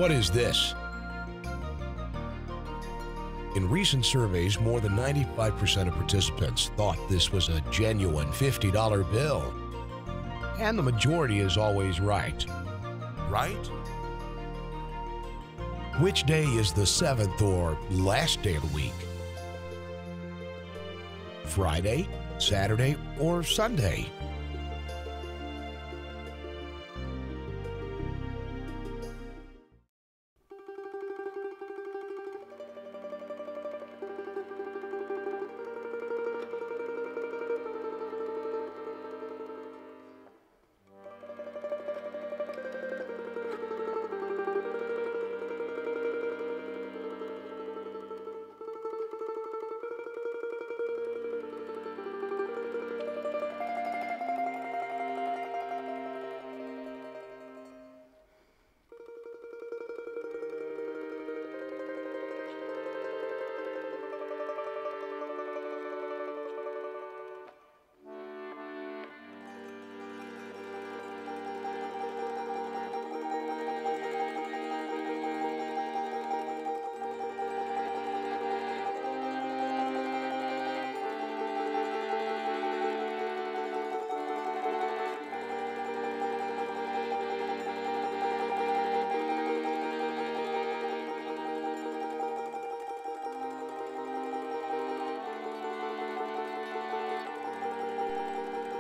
What is this? In recent surveys, more than 95% of participants thought this was a genuine $50 bill. And the majority is always right. Right? Which day is the seventh or last day of the week? Friday, Saturday, or Sunday?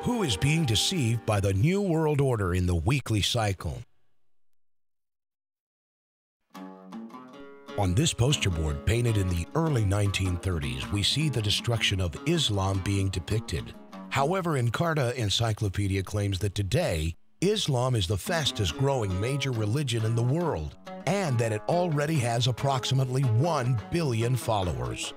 Who is being deceived by the New World Order in the weekly cycle? On this poster board painted in the early 1930s, we see the destruction of Islam being depicted. However, Encarta Encyclopedia claims that today, Islam is the fastest growing major religion in the world, and that it already has approximately 1 billion followers.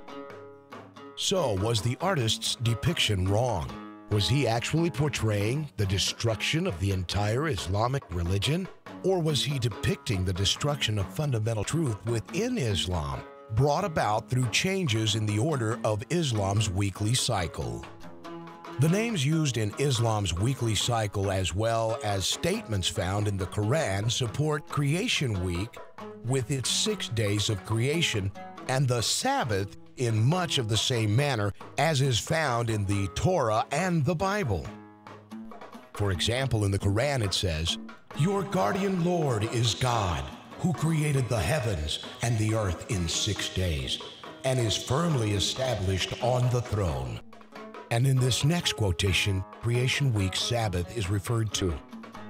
So, was the artist's depiction wrong? Was he actually portraying the destruction of the entire Islamic religion? Or was he depicting the destruction of fundamental truth within Islam, brought about through changes in the order of Islam's weekly cycle? The names used in Islam's weekly cycle, as well as statements found in the Quran, support Creation Week with its 6 days of creation and the Sabbath in much of the same manner as is found in the Torah and the Bible. For example, in the Quran it says, "Your guardian Lord is God, who created the heavens and the earth in 6 days, and is firmly established on the throne." And in this next quotation, Creation Week's Sabbath is referred to.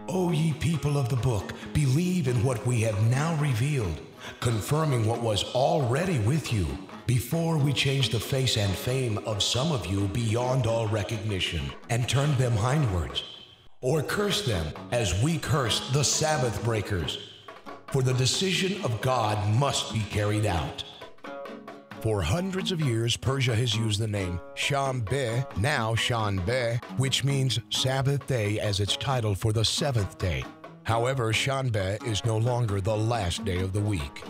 "O ye people of the book, believe in what we have now revealed, confirming what was already with you, before we changed the face and fame of some of you beyond all recognition, and turned them hindwards, or cursed them as we cursed the Sabbath breakers. For the decision of God must be carried out." For hundreds of years, Persia has used the name Shanbeh, now Shanbeh, which means Sabbath day, as its title for the 7th day. However, Shanbeh is no longer the last day of the week.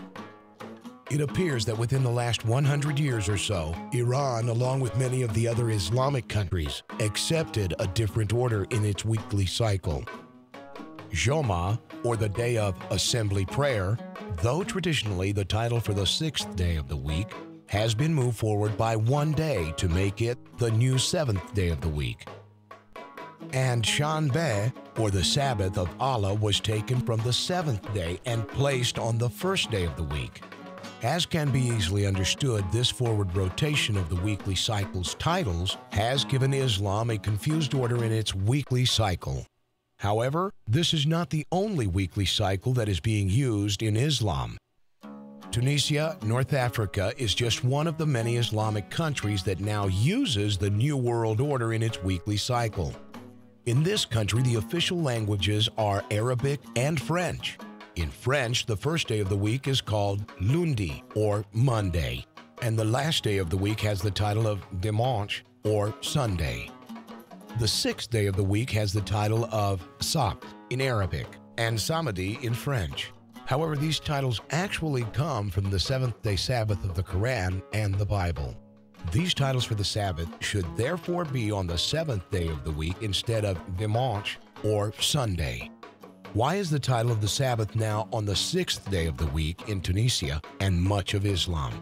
It appears that within the last 100 years or so, Iran, along with many of the other Islamic countries, accepted a different order in its weekly cycle. Joma, or the day of assembly prayer, though traditionally the title for the 6th day of the week, has been moved forward by 1 day to make it the new 7th day of the week. And Shanbeh, or the Sabbath of Allah, was taken from the 7th day and placed on the 1st day of the week. As can be easily understood, this forward rotation of the weekly cycle's titles has given Islam a confused order in its weekly cycle. However, this is not the only weekly cycle that is being used in Islam. Tunisia, North Africa, is just one of the many Islamic countries that now uses the New World Order in its weekly cycle. In this country, the official languages are Arabic and French. In French, the first day of the week is called lundi, or Monday, and the last day of the week has the title of dimanche, or Sunday. The 6th day of the week has the title of sabt in Arabic and samedi in French. However, these titles actually come from the 7th-day Sabbath of the Quran and the Bible. These titles for the Sabbath should therefore be on the 7th day of the week instead of dimanche or Sunday. Why is the title of the Sabbath now on the sixth day of the week in Tunisia and much of Islam?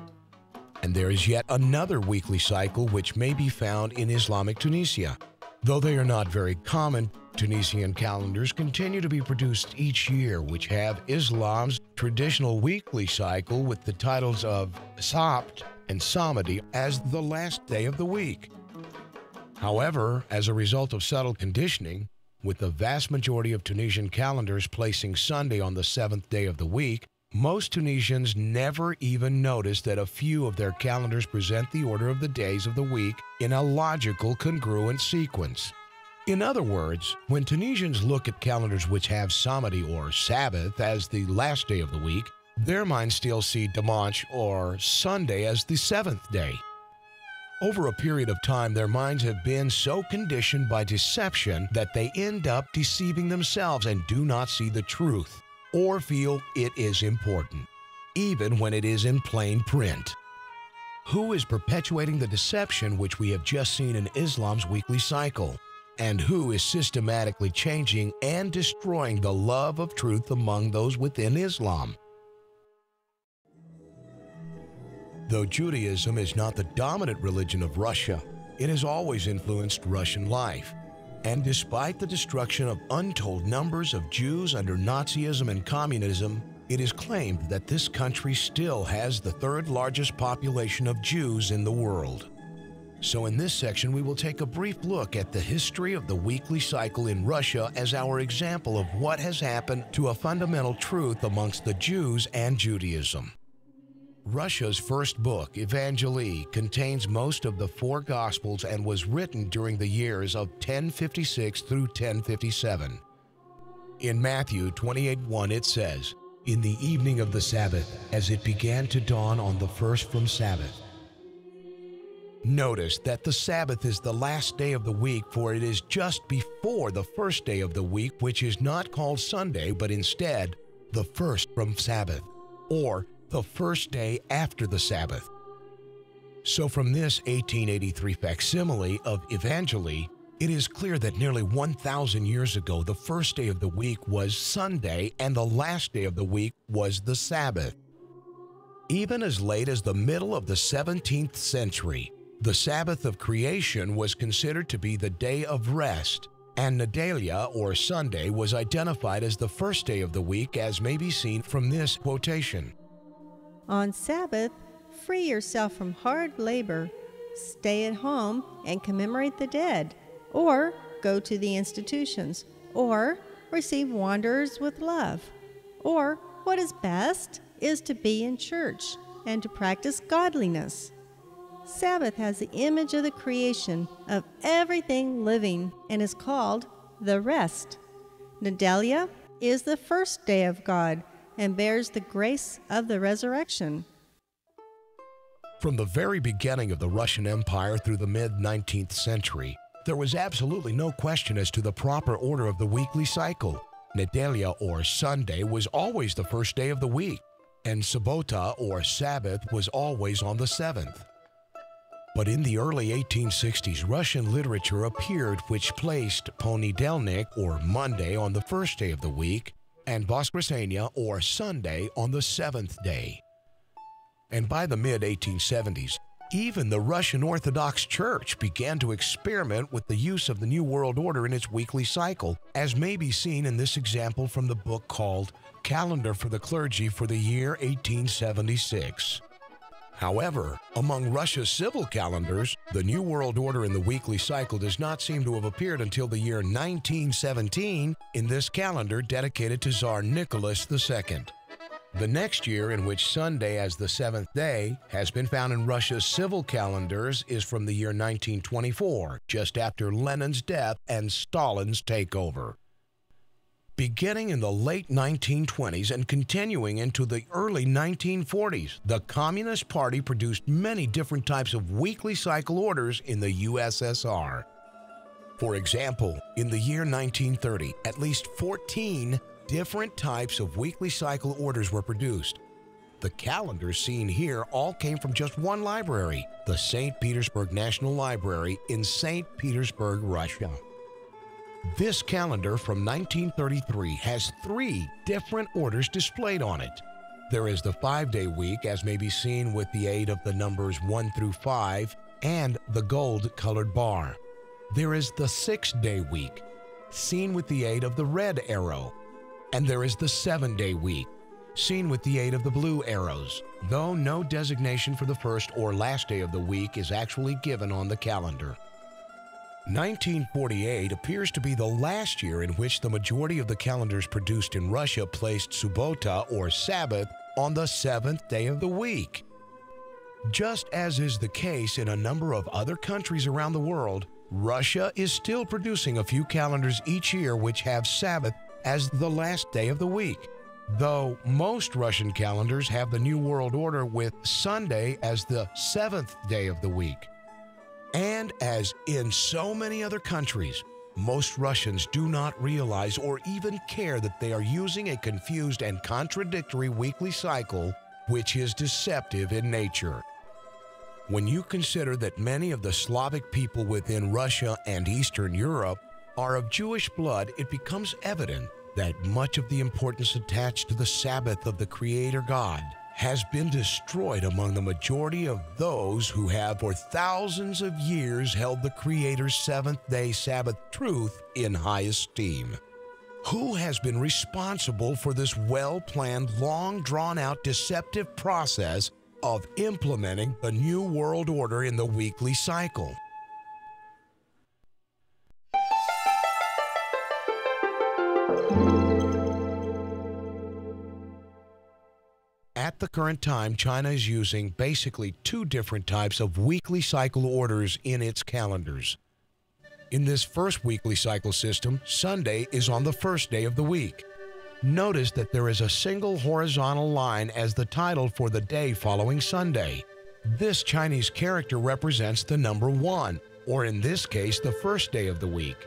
And there is yet another weekly cycle which may be found in Islamic Tunisia. Though they are not very common, Tunisian calendars continue to be produced each year, which have Islam's traditional weekly cycle with the titles of Sabt and Samedi as the last day of the week. However, as a result of subtle conditioning, with the vast majority of Tunisian calendars placing Sunday on the seventh day of the week, most Tunisians never even notice that a few of their calendars present the order of the days of the week in a logical, congruent sequence. In other words, when Tunisians look at calendars which have Samedi or Sabbath as the last day of the week, their minds still see Dimanche or Sunday as the seventh day. Over a period of time, their minds have been so conditioned by deception that they end up deceiving themselves and do not see the truth or feel it is important, even when it is in plain print. Who is perpetuating the deception which we have just seen in Islam's weekly cycle? And who is systematically changing and destroying the love of truth among those within Islam? Though Judaism is not the dominant religion of Russia, it has always influenced Russian life. And despite the destruction of untold numbers of Jews under Nazism and communism, it is claimed that this country still has the third largest population of Jews in the world. So in this section, we will take a brief look at the history of the weekly cycle in Russia as our example of what has happened to a fundamental truth amongst the Jews and Judaism. Russia's first book, Evangeli, contains most of the four Gospels and was written during the years of 1056 through 1057. In Matthew 28:1 it says, "In the evening of the Sabbath, as it began to dawn on the first from Sabbath." Notice that the Sabbath is the last day of the week, for it is just before the first day of the week, which is not called Sunday, but instead the first from Sabbath, or the first day after the Sabbath. So from this 1883 facsimile of Evangeli, it is clear that nearly 1,000 years ago, the first day of the week was Sunday and the last day of the week was the Sabbath. Even as late as the middle of the 17th century, the Sabbath of creation was considered to be the day of rest, and Nedelia, or Sunday, was identified as the first day of the week, as may be seen from this quotation. On Sabbath, free yourself from hard labor, stay at home and commemorate the dead, or go to the institutions, or receive wanderers with love, or what is best is to be in church and to practice godliness. Sabbath has the image of the creation of everything living and is called the rest. Nedelia is the first day of God and bears the grace of the resurrection. From the very beginning of the Russian Empire through the mid-19th century, there was absolutely no question as to the proper order of the weekly cycle. Nedelia, or Sunday, was always the first day of the week, and Sobota, or Sabbath, was always on the seventh. But in the early 1860s, Russian literature appeared which placed Ponedelnik, or Monday, on the first day of the week, and Voskresenia, or Sunday, on the seventh day. And by the mid-1870s, even the Russian Orthodox Church began to experiment with the use of the New World Order in its weekly cycle, as may be seen in this example from the book called Calendar for the Clergy for the year 1876. However, among Russia's civil calendars, the New World Order in the weekly cycle does not seem to have appeared until the year 1917 in this calendar dedicated to Tsar Nicholas II. The next year in which Sunday as the seventh day has been found in Russia's civil calendars is from the year 1924, just after Lenin's death and Stalin's takeover. Beginning in the late 1920s and continuing into the early 1940s, the Communist Party produced many different types of weekly cycle orders in the USSR. For example, in the year 1930, at least 14 different types of weekly cycle orders were produced. The calendars seen here all came from just one library, the St. Petersburg National Library in St. Petersburg, Russia. This calendar from 1933 has 3 different orders displayed on it. There is the 5-day week, as may be seen with the aid of the numbers 1 through 5 and the gold-colored bar. There is the 6-day week, seen with the aid of the red arrow. And there is the 7-day week, seen with the aid of the blue arrows, though no designation for the first or last day of the week is actually given on the calendar. 1948 appears to be the last year in which the majority of the calendars produced in Russia placed Subbota, or Sabbath, on the 7th day of the week. Just as is the case in a number of other countries around the world, Russia is still producing a few calendars each year which have Sabbath as the last day of the week, though most Russian calendars have the New World Order with Sunday as the 7th day of the week. And as in so many other countries, most Russians do not realize or even care that they are using a confused and contradictory weekly cycle, which is deceptive in nature. When you consider that many of the Slavic people within Russia and Eastern Europe are of Jewish blood, it becomes evident that much of the importance attached to the Sabbath of the Creator God has been destroyed among the majority of those who have for thousands of years held the Creator's 7th-day Sabbath truth in high esteem. Who has been responsible for this well-planned, long-drawn-out deceptive process of implementing the New World Order in the weekly cycle? At the current time, China is using basically 2 different types of weekly cycle orders in its calendars. In this first weekly cycle system, Sunday is on the first day of the week. Notice that there is a single horizontal line as the title for the day following Sunday. This Chinese character represents the number 1, or in this case, the first day of the week.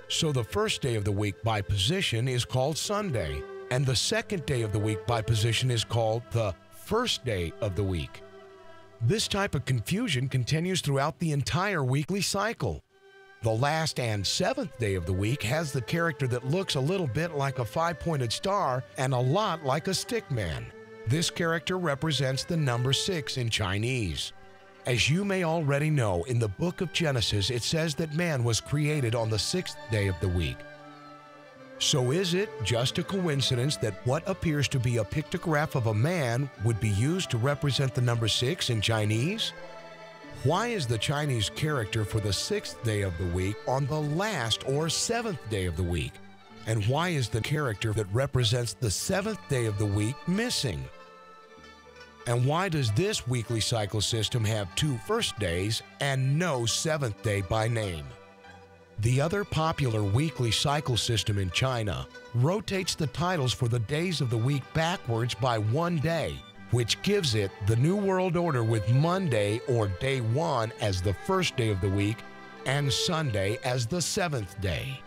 So the first day of the week by position is called Sunday, and the second day of the week by position is called the first day of the week. This type of confusion continues throughout the entire weekly cycle. The last and 7th day of the week has the character that looks a little bit like a 5-pointed star and a lot like a stick man. This character represents the number 6 in Chinese. As you may already know, in the book of Genesis, it says that man was created on the 6th day of the week. So is it just a coincidence that what appears to be a pictograph of a man would be used to represent the number 6 in Chinese? Why is the Chinese character for the 6th day of the week on the last or 7th day of the week? And why is the character that represents the 7th day of the week missing? And why does this weekly cycle system have 2 first days and no 7th day by name? The other popular weekly cycle system in China rotates the titles for the days of the week backwards by 1 day, which gives it the New World Order with Monday or day 1 as the first day of the week and Sunday as the 7th day.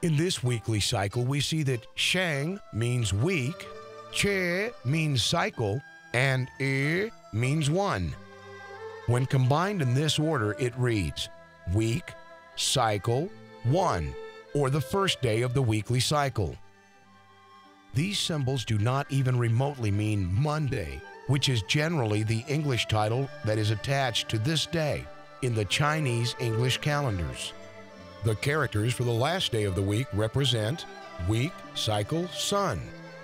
In this weekly cycle, we see that Sheng means week, Che means cycle, and I means 1. When combined in this order, it reads week, cycle, 1, or the first day of the weekly cycle. These symbols do not even remotely mean Monday, which is generally the English title that is attached to this day in the Chinese English calendars. The characters for the last day of the week represent week, cycle, sun,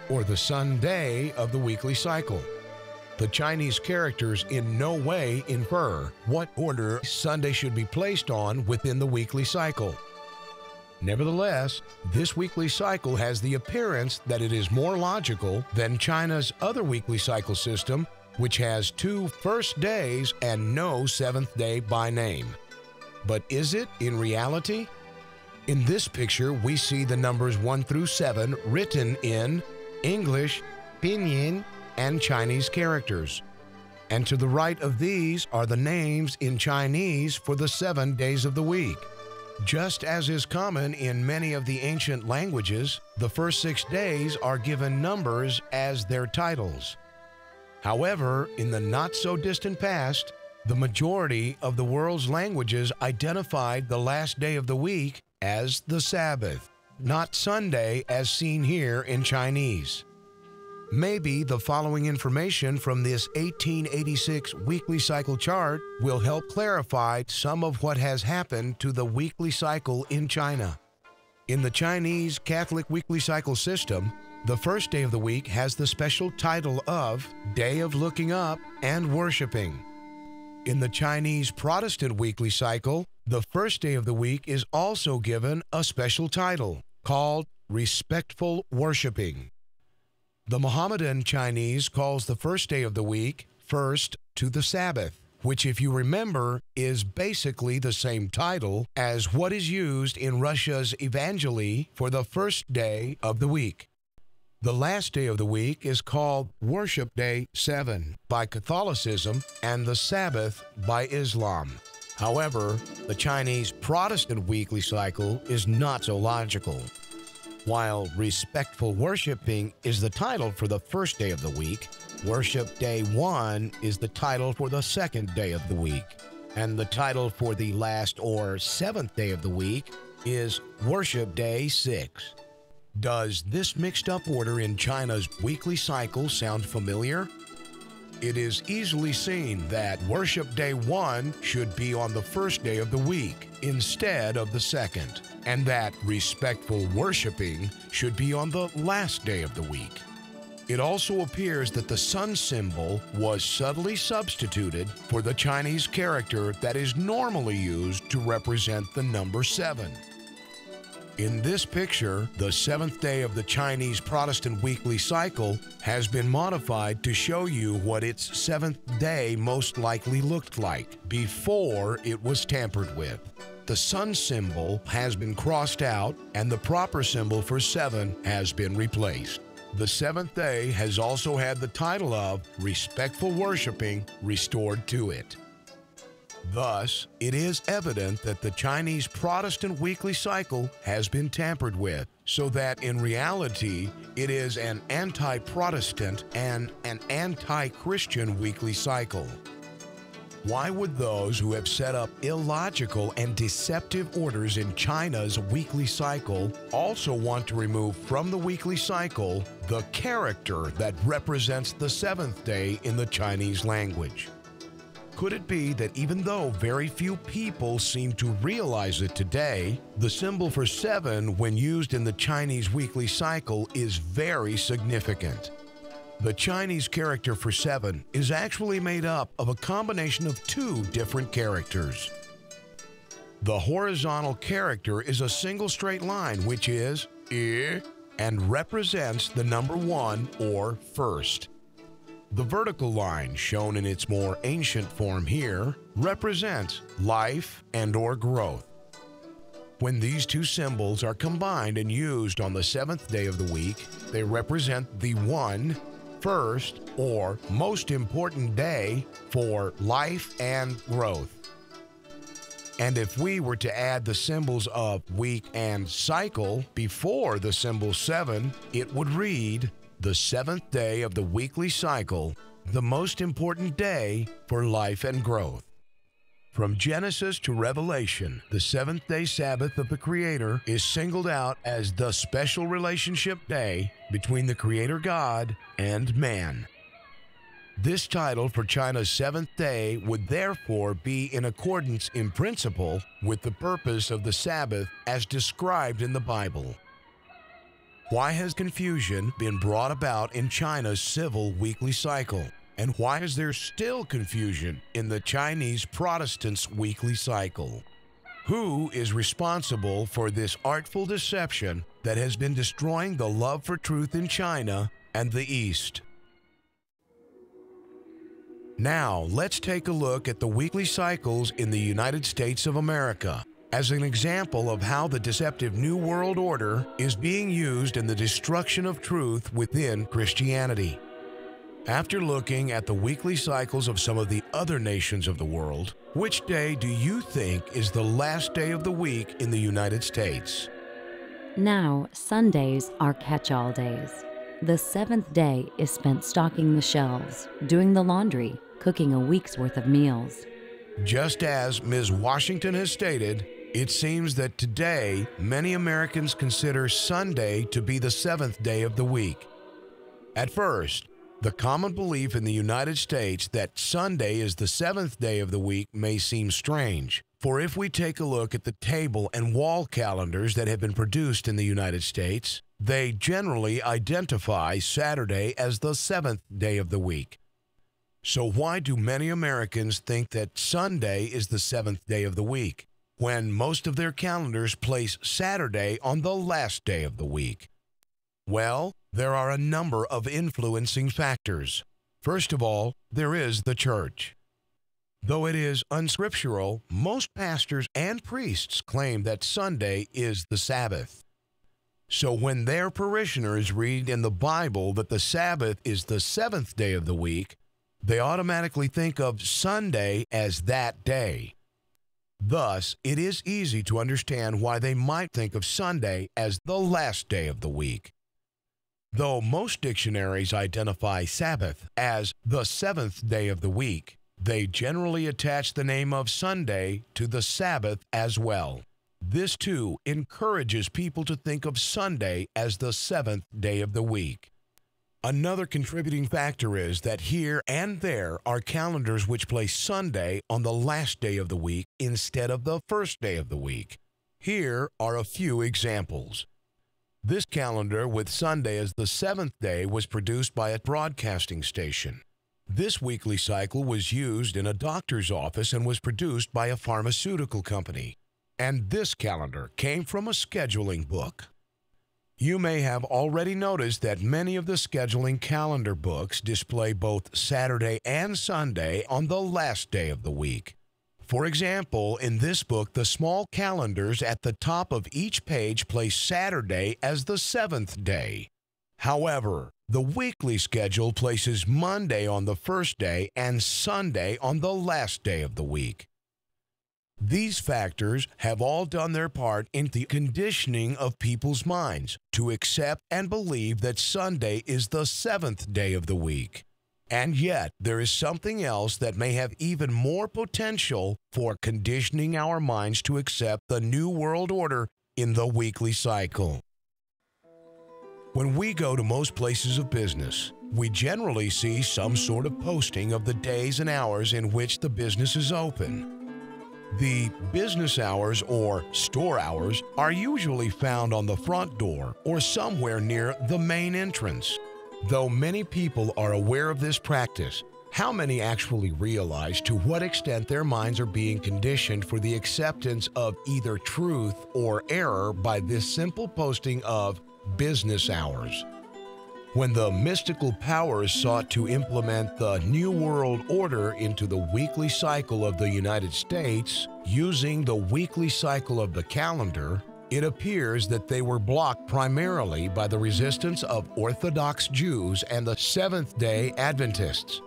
or the sun day of the weekly cycle. The Chinese characters in no way infer what order Sunday should be placed on within the weekly cycle. Nevertheless, this weekly cycle has the appearance that it is more logical than China's other weekly cycle system, which has 2 first days and no 7th day by name. But is it in reality? In this picture, we see the numbers 1 through 7 written in English, Pinyin, and Chinese characters. And to the right of these are the names in Chinese for the 7 days of the week. Just as is common in many of the ancient languages, the first 6 days are given numbers as their titles. However, in the not-so-distant past, the majority of the world's languages identified the last day of the week as the Sabbath, not Sunday as seen here in Chinese. Maybe the following information from this 1886 weekly cycle chart will help clarify some of what has happened to the weekly cycle in China. In the Chinese Catholic weekly cycle system, the first day of the week has the special title of Day of Looking Up and Worshiping. In the Chinese Protestant weekly cycle, the first day of the week is also given a special title called Respectful Worshiping. The Mohammedan Chinese calls the first day of the week first to the Sabbath, which, if you remember, is basically the same title as what is used in Russia's Evangeli for the first day of the week. The last day of the week is called Worship Day 7 by Catholicism and the Sabbath by Islam. However, the Chinese Protestant weekly cycle is not so logical. While Respectful Worshiping is the title for the first day of the week, Worship Day 1 is the title for the second day of the week, and the title for the last or seventh day of the week is Worship Day 6. Does this mixed-up order in China's weekly cycle sound familiar? It is easily seen that Worship Day 1 should be on the first day of the week instead of the second, and that Respectful Worshiping should be on the last day of the week. It also appears that the sun symbol was subtly substituted for the Chinese character that is normally used to represent the number 7. In this picture, the seventh day of the Chinese Protestant weekly cycle has been modified to show you what its seventh day most likely looked like before it was tampered with. The sun symbol has been crossed out and the proper symbol for 7 has been replaced. The seventh day has also had the title of Respectful Worshiping restored to it. Thus, it is evident that the Chinese Protestant weekly cycle has been tampered with, so that in reality, it is an anti-Protestant and an anti-Christian weekly cycle. Why would those who have set up illogical and deceptive orders in China's weekly cycle also want to remove from the weekly cycle the character that represents the seventh day in the Chinese language? Could it be that even though very few people seem to realize it today, the symbol for 7 when used in the Chinese weekly cycle is very significant? The Chinese character for 7 is actually made up of a combination of 2 different characters. The horizontal character is a single straight line, which is I, and represents the number 1 or first. The vertical line, shown in its more ancient form here, represents life and/or growth. When these 2 symbols are combined and used on the 7th day of the week, they represent the 1, first, or most important day for life and growth. And if we were to add the symbols of week and cycle before the symbol 7, it would read, the 7th day of the weekly cycle, the most important day for life and growth. From Genesis to Revelation, the 7th-day Sabbath of the Creator is singled out as the special relationship day between the Creator God and man. This title for China's 7th day would therefore be in accordance in principle with the purpose of the Sabbath as described in the Bible. Why has confusion been brought about in China's civil weekly cycle? And why is there still confusion in the Chinese Protestants' weekly cycle? Who is responsible for this artful deception that has been destroying the love for truth in China and the East? Now, let's take a look at the weekly cycles in the United States of America as an example of how the deceptive New World Order is being used in the destruction of truth within Christianity. After looking at the weekly cycles of some of the other nations of the world, which day do you think is the last day of the week in the United States? Now, Sundays are catch-all days. The 7th day is spent stocking the shelves, doing the laundry, cooking a week's worth of meals. Just as Ms. Washington has stated, It seems that today, many Americans consider Sunday to be the seventh day of the week. At first, the common belief in the United States that Sunday is the seventh day of the week may seem strange. For if we take a look at the table and wall calendars that have been produced in the United States, they generally identify Saturday as the seventh day of the week. So why do many Americans think that Sunday is the seventh day of the week, when most of their calendars place Saturday on the last day of the week? Well, there are a number of influencing factors. First of all, there is the church. Though it is unscriptural, most pastors and priests claim that Sunday is the Sabbath. So when their parishioners read in the Bible that the Sabbath is the seventh day of the week, they automatically think of Sunday as that day. Thus, it is easy to understand why they might think of Sunday as the last day of the week. Though most dictionaries identify Sabbath as the seventh day of the week, they generally attach the name of Sunday to the Sabbath as well. This too encourages people to think of Sunday as the seventh day of the week. Another contributing factor is that here and there are calendars which place Sunday on the last day of the week instead of the first day of the week. Here are a few examples. This calendar with Sunday as the seventh day was produced by a broadcasting station. This weekly cycle was used in a doctor's office and was produced by a pharmaceutical company. And this calendar came from a scheduling book. You may have already noticed that many of the scheduling calendar books display both Saturday and Sunday on the last day of the week. For example, in this book, the small calendars at the top of each page place Saturday as the seventh day. However, the weekly schedule places Monday on the first day and Sunday on the last day of the week. These factors have all done their part in the conditioning of people's minds to accept and believe that Sunday is the seventh day of the week. And yet, there is something else that may have even more potential for conditioning our minds to accept the New World Order in the weekly cycle. When we go to most places of business, we generally see some sort of posting of the days and hours in which the business is open. The business hours or store hours are usually found on the front door or somewhere near the main entrance. Though many people are aware of this practice, how many actually realize to what extent their minds are being conditioned for the acceptance of either truth or error by this simple posting of business hours? When the mystical powers sought to implement the New World Order into the weekly cycle of the United States, using the weekly cycle of the calendar, it appears that they were blocked primarily by the resistance of Orthodox Jews and the Seventh-day Adventists.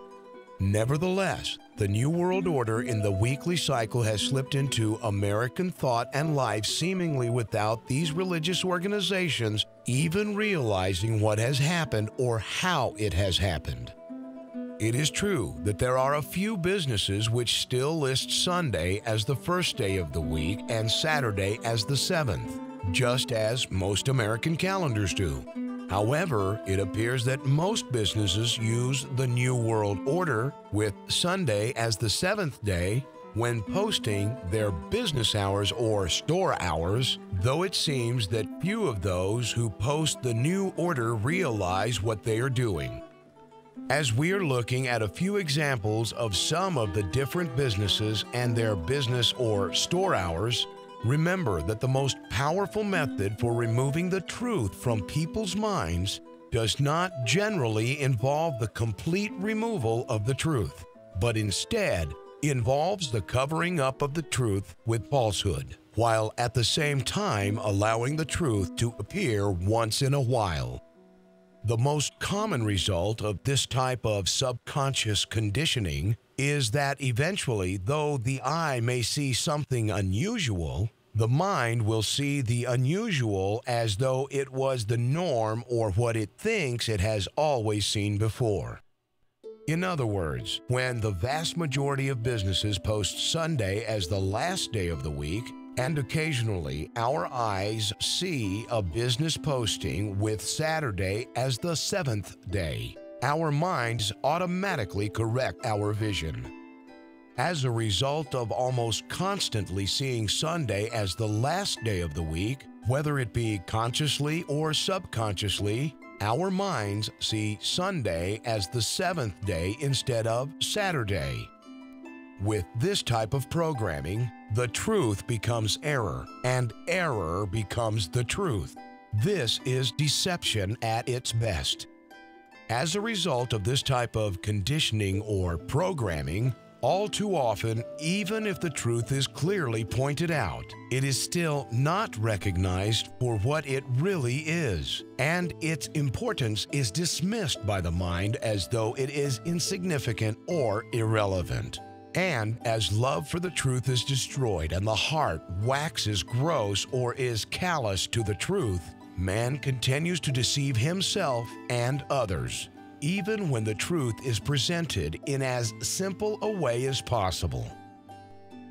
Nevertheless, the New World Order in the weekly cycle has slipped into American thought and life seemingly without these religious organizations even realizing what has happened or how it has happened. It is true that there are a few businesses which still list Sunday as the first day of the week and Saturday as the seventh, just as most American calendars do. However, it appears that most businesses use the New World Order with Sunday as the seventh day when posting their business hours or store hours, though it seems that few of those who post the New Order realize what they are doing. As we are looking at a few examples of some of the different businesses and their business or store hours, remember that the most powerful method for removing the truth from people's minds does not generally involve the complete removal of the truth, but instead involves the covering up of the truth with falsehood, while at the same time allowing the truth to appear once in a while. The most common result of this type of subconscious conditioning is that eventually, though the eye may see something unusual, the mind will see the unusual as though it was the norm or what it thinks it has always seen before. In other words, when the vast majority of businesses post Sunday as the last day of the week And occasionally, our eyes see a business posting with Saturday as the seventh day. Our minds automatically correct our vision. As a result of almost constantly seeing Sunday as the last day of the week, whether it be consciously or subconsciously, our minds see Sunday as the seventh day instead of Saturday. With this type of programming, the truth becomes error, and error becomes the truth. This is deception at its best. As a result of this type of conditioning or programming, all too often, even if the truth is clearly pointed out, it is still not recognized for what it really is, and its importance is dismissed by the mind as though it is insignificant or irrelevant. And as love for the truth is destroyed and the heart waxes gross or is callous to the truth, man continues to deceive himself and others, even when the truth is presented in as simple a way as possible.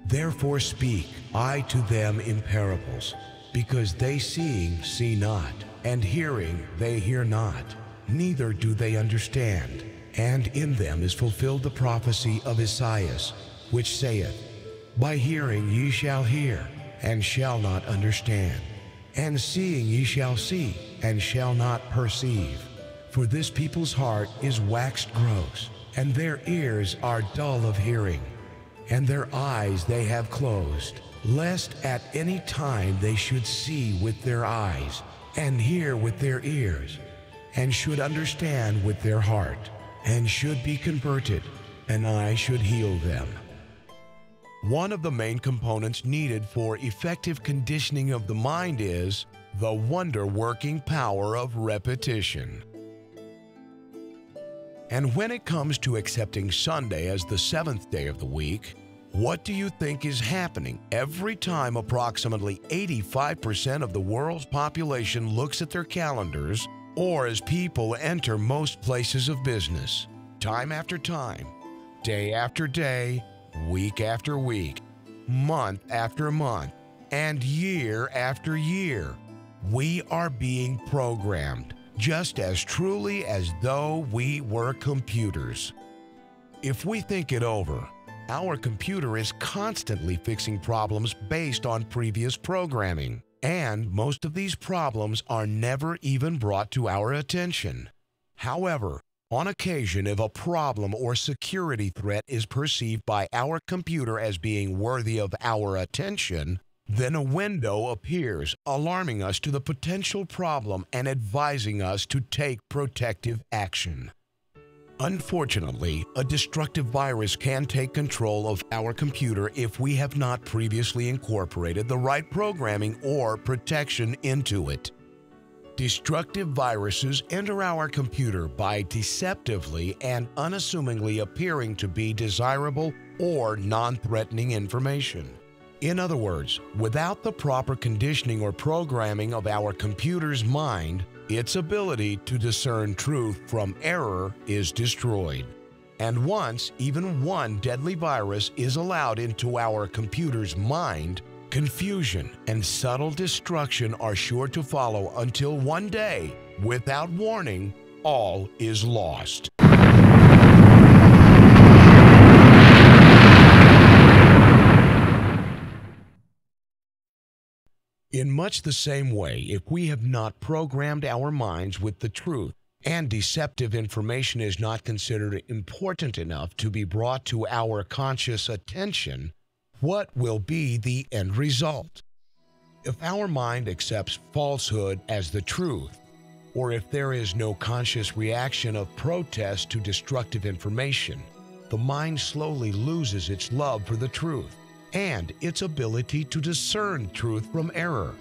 Therefore speak I to them in parables, because they seeing see not, and hearing they hear not, neither do they understand. And in them is fulfilled the prophecy of Esaias, which saith, By hearing ye shall hear, and shall not understand, and seeing ye shall see, and shall not perceive. For this people's heart is waxed gross, and their ears are dull of hearing, and their eyes they have closed, lest at any time they should see with their eyes, and hear with their ears, and should understand with their heart, and should be converted, and I should heal them. One of the main components needed for effective conditioning of the mind is the wonder-working power of repetition. And when it comes to accepting Sunday as the seventh day of the week, what do you think is happening every time approximately 85% of the world's population looks at their calendars, or as people enter most places of business, time after time, day after day, week after week, month after month, and year after year? We are being programmed just as truly as though we were computers. If we think it over, our computer is constantly fixing problems based on previous programming, and most of these problems are never even brought to our attention. However, on occasion, if a problem or security threat is perceived by our computer as being worthy of our attention, then a window appears alarming us to the potential problem and advising us to take protective action. Unfortunately, a destructive virus can take control of our computer if we have not previously incorporated the right programming or protection into it. Destructive viruses enter our computer by deceptively and unassumingly appearing to be desirable or non-threatening information. In other words, without the proper conditioning or programming of our computer's mind, its ability to discern truth from error is destroyed. And once even one deadly virus is allowed into our computer's mind, confusion and subtle destruction are sure to follow until one day, without warning, all is lost. In much the same way, if we have not programmed our minds with the truth, and deceptive information is not considered important enough to be brought to our conscious attention, what will be the end result? If our mind accepts falsehood as the truth, or if there is no conscious reaction of protest to destructive information, the mind slowly loses its love for the truth and its ability to discern truth from error.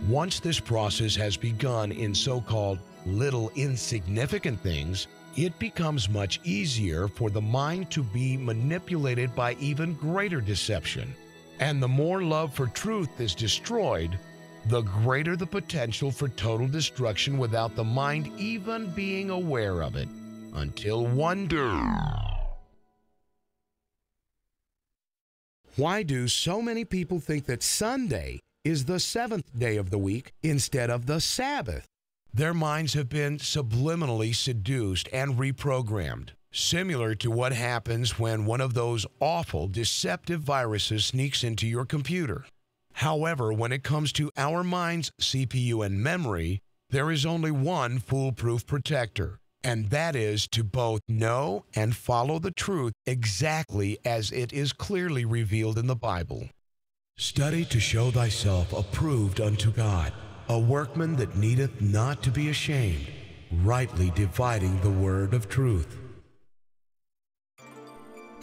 Once this process has begun in so-called little insignificant things, it becomes much easier for the mind to be manipulated by even greater deception. And the more love for truth is destroyed, the greater the potential for total destruction without the mind even being aware of it. Until one day, Why do so many people think that Sunday is the seventh day of the week instead of the Sabbath? Their minds have been subliminally seduced and reprogrammed, similar to what happens when one of those awful, deceptive viruses sneaks into your computer. However, when it comes to our mind's CPU and memory, there is only one foolproof protector, and that is to both know and follow the truth exactly as it is clearly revealed in the Bible. Study to show thyself approved unto God, a workman that needeth not to be ashamed, rightly dividing the word of truth.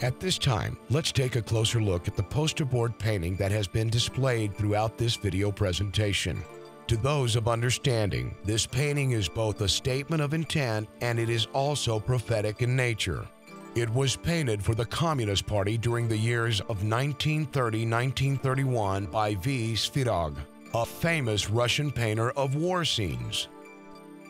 At this time, let's take a closer look at the poster board painting that has been displayed throughout this video presentation. To those of understanding, this painting is both a statement of intent and it is also prophetic in nature. It was painted for the Communist Party during the years of 1930-1931 by V. Svirog, a famous Russian painter of war scenes.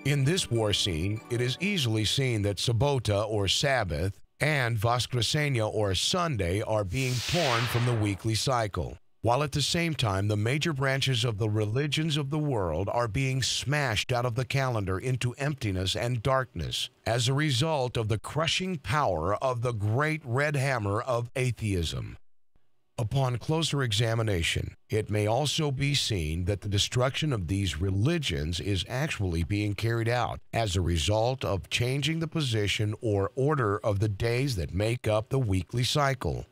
In this war scene, it is easily seen that Sabota or Sabbath and Voskresenia or Sunday are being torn from the weekly cycle, while at the same time the major branches of the religions of the world are being smashed out of the calendar into emptiness and darkness as a result of the crushing power of the great red hammer of atheism. Upon closer examination, it may also be seen that the destruction of these religions is actually being carried out as a result of changing the position or order of the days that make up the weekly cycle.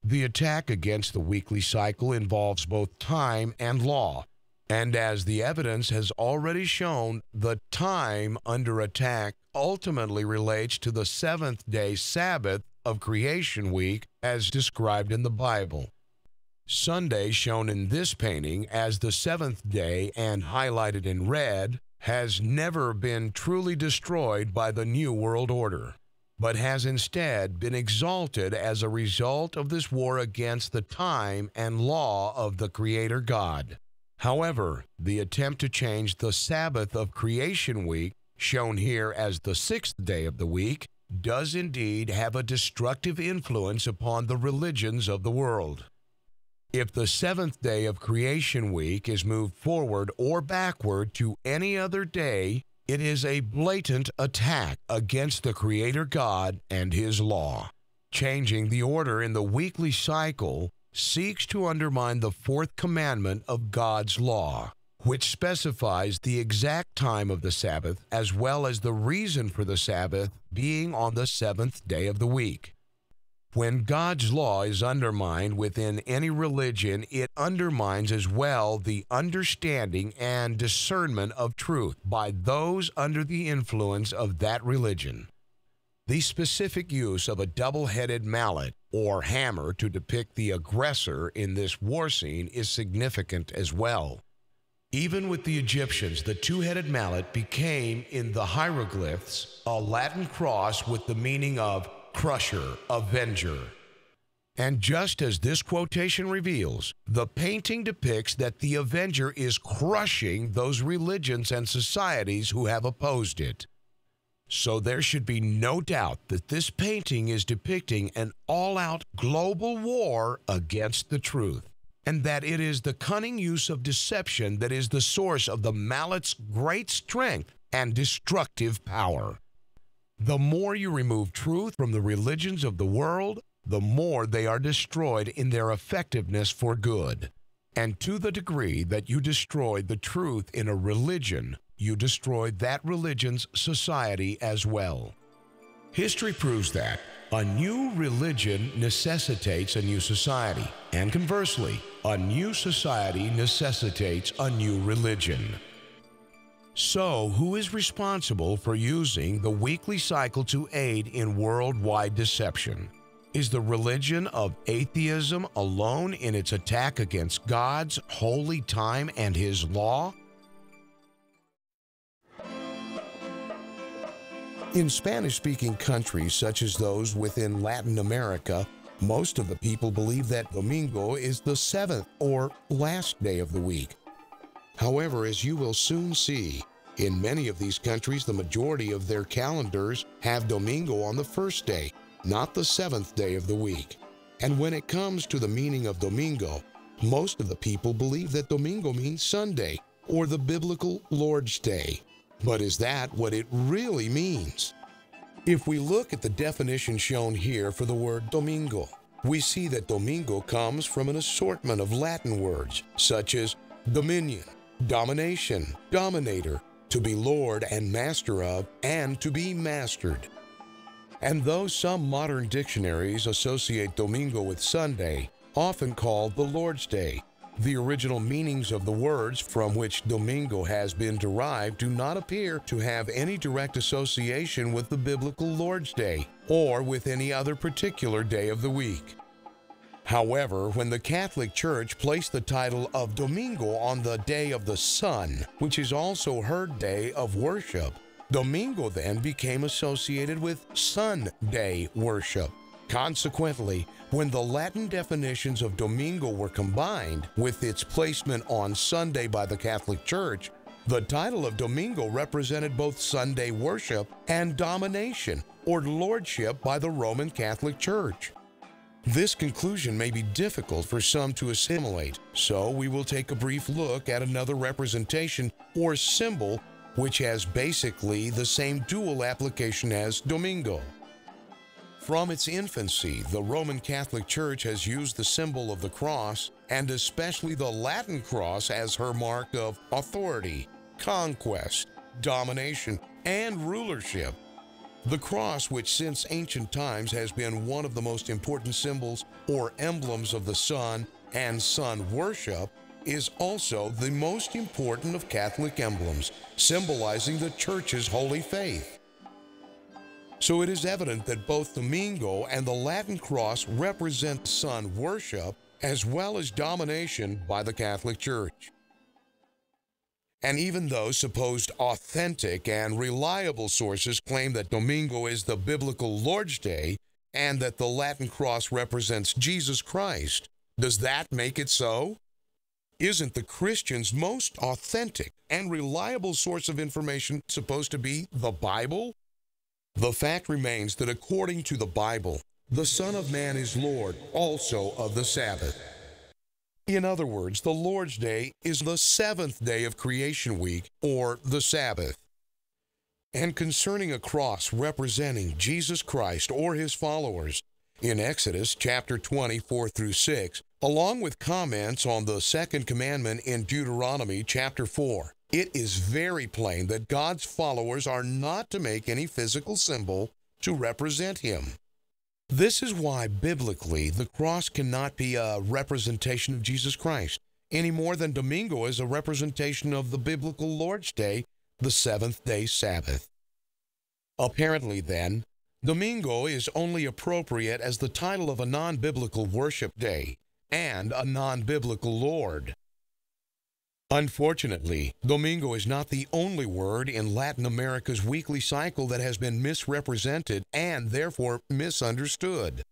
The attack against the weekly cycle involves both time and law, and as the evidence has already shown, the time under attack ultimately relates to the seventh-day Sabbath of creation week as described in the Bible. Sunday, shown in this painting as the seventh day and highlighted in red, has never been truly destroyed by the New World Order, but has instead been exalted as a result of this war against the time and law of the Creator God. However, the attempt to change the Sabbath of creation week, shown here as the sixth day of the week, does indeed have a destructive influence upon the religions of the world. If the seventh day of creation week is moved forward or backward to any other day, it is a blatant attack against the Creator God and His law. Changing the order in the weekly cycle seeks to undermine the fourth commandment of God's law, which specifies the exact time of the Sabbath as well as the reason for the Sabbath being on the seventh day of the week. When God's law is undermined within any religion, it undermines as well the understanding and discernment of truth by those under the influence of that religion. The specific use of a double-headed mallet or hammer to depict the aggressor in this war scene is significant as well. Even with the Egyptians, the two-headed mallet became, in the hieroglyphs, a Latin cross with the meaning of crusher, avenger. And just as this quotation reveals, the painting depicts that the avenger is crushing those religions and societies who have opposed it. So there should be no doubt that this painting is depicting an all-out global war against the truth, and that it is the cunning use of deception that is the source of the mallet's great strength and destructive power. The more you remove truth from the religions of the world, the more they are destroyed in their effectiveness for good. And to the degree that you destroy the truth in a religion, you destroy that religion's society as well. History proves that a new religion necessitates a new society, and conversely, a new society necessitates a new religion. So, who is responsible for using the weekly cycle to aid in worldwide deception? Is the religion of atheism alone in its attack against God's holy time and His law? In Spanish-speaking countries such as those within Latin America, most of the people believe that Domingo is the seventh or last day of the week. However, as you will soon see, in many of these countries, the majority of their calendars have Domingo on the first day, not the seventh day of the week. And when it comes to the meaning of domingo, most of the people believe that domingo means Sunday or the biblical Lord's Day. But is that what it really means? If we look at the definition shown here for the word domingo, we see that domingo comes from an assortment of Latin words such as dominion, domination, dominator, to be lord and master of, and to be mastered. And though some modern dictionaries associate domingo with Sunday, often called the Lord's Day, the original meanings of the words from which domingo has been derived do not appear to have any direct association with the biblical Lord's Day or with any other particular day of the week. However, when the Catholic Church placed the title of Domingo on the day of the sun, which is also her day of worship, Domingo then became associated with Sunday worship. Consequently, when the Latin definitions of Domingo were combined with its placement on Sunday by the Catholic Church, the title of Domingo represented both Sunday worship and domination, or lordship, by the Roman Catholic Church. This conclusion may be difficult for some to assimilate, so we will take a brief look at another representation or symbol which has basically the same dual application as Domingo. From its infancy, the Roman Catholic Church has used the symbol of the cross, and especially the Latin cross, as her mark of authority, conquest, domination, and rulership. The cross, which since ancient times has been one of the most important symbols or emblems of the sun and sun worship, is also the most important of Catholic emblems, symbolizing the Church's holy faith. So it is evident that both Domingo and the Latin cross represent sun worship as well as domination by the Catholic Church. And even though supposed authentic and reliable sources claim that Domingo is the biblical Lord's Day and that the Latin cross represents Jesus Christ, does that make it so? Isn't the Christian's most authentic and reliable source of information supposed to be the Bible? The fact remains that according to the Bible, the Son of Man is Lord also of the Sabbath. In other words, the Lord's Day is the seventh day of creation week, or the Sabbath. And concerning a cross representing Jesus Christ or his followers, in Exodus chapter 20, 4-6, along with comments on the second commandment in Deuteronomy chapter 4, it is very plain that God's followers are not to make any physical symbol to represent him. This is why, biblically, the cross cannot be a representation of Jesus Christ, any more than Domingo is a representation of the biblical Lord's Day, the seventh-day Sabbath. Apparently, then, Domingo is only appropriate as the title of a non-biblical worship day and a non-biblical Lord. Unfortunately, Domingo is not the only word in Latin America's weekly cycle that has been misrepresented and therefore misunderstood.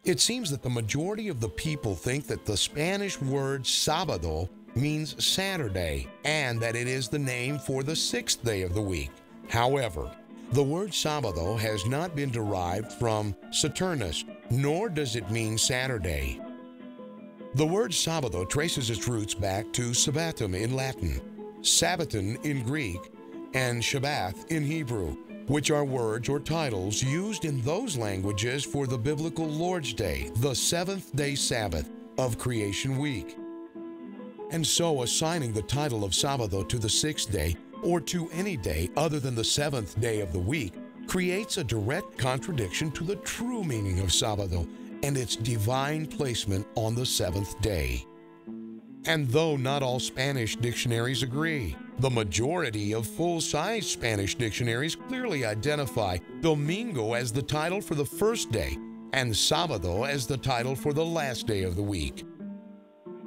It seems that the majority of the people think that the Spanish word sábado means Saturday and that it is the name for the sixth day of the week. However, the word sábado has not been derived from Saturnus, nor does it mean Saturday. The word sábado traces its roots back to sabbatum in Latin, sabbaton in Greek, and Shabbath in Hebrew, which are words or titles used in those languages for the biblical Lord's Day, the seventh-day Sabbath of creation week. And so assigning the title of sábado to the sixth day or to any day other than the seventh day of the week creates a direct contradiction to the true meaning of sábado and its divine placement on the seventh day. And though not all Spanish dictionaries agree, the majority of full-size Spanish dictionaries clearly identify Domingo as the title for the first day and sábado as the title for the last day of the week.